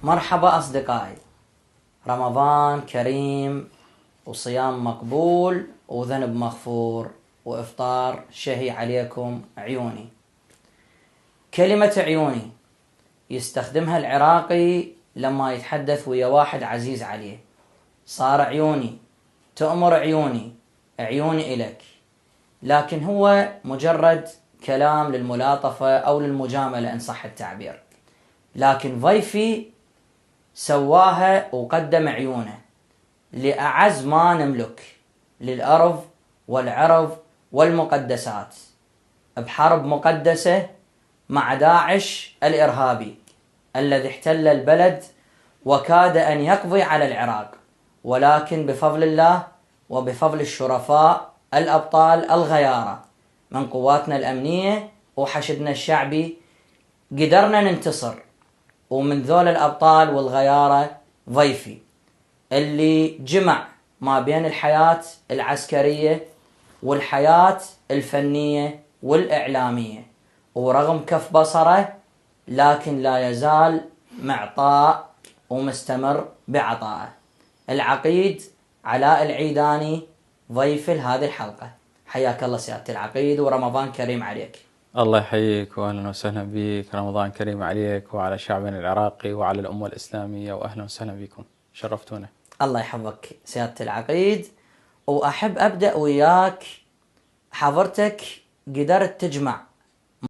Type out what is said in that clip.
مرحبا أصدقائي، رمضان كريم وصيام مقبول وذنب مغفور وإفطار شهي عليكم عيوني. كلمة عيوني يستخدمها العراقي لما يتحدث ويا واحد عزيز عليه. صار عيوني، تأمر عيوني، عيوني إلك، لكن هو مجرد كلام للملاطفة أو للمجاملة إن صح التعبير. لكن ضيفي سواها وقدم عيونه لأعز ما نملك، للأرض والعرض والمقدسات، بحرب مقدسة مع داعش الإرهابي الذي احتل البلد وكاد أن يقضي على العراق، ولكن بفضل الله وبفضل الشرفاء الأبطال الغيارة من قواتنا الأمنية وحشدنا الشعبي قدرنا ننتصر. ومن ذول الأبطال والغيارة ضيفي اللي جمع ما بين الحياة العسكرية والحياة الفنية والإعلامية، ورغم كف بصره لكن لا يزال معطاء ومستمر بعطائه. العقيد علاء العيداني ضيف هذه الحلقة. حياك الله سيادة العقيد ورمضان كريم عليك. الله يحييك واهلا وسهلا بك، رمضان كريم عليك وعلى شعبنا العراقي وعلى الأمة الإسلامية، واهلا وسهلا بكم، شرفتونا. الله يحفظك سيادة العقيد. وأحب أبدأ وياك، حضرتك قدرت تجمع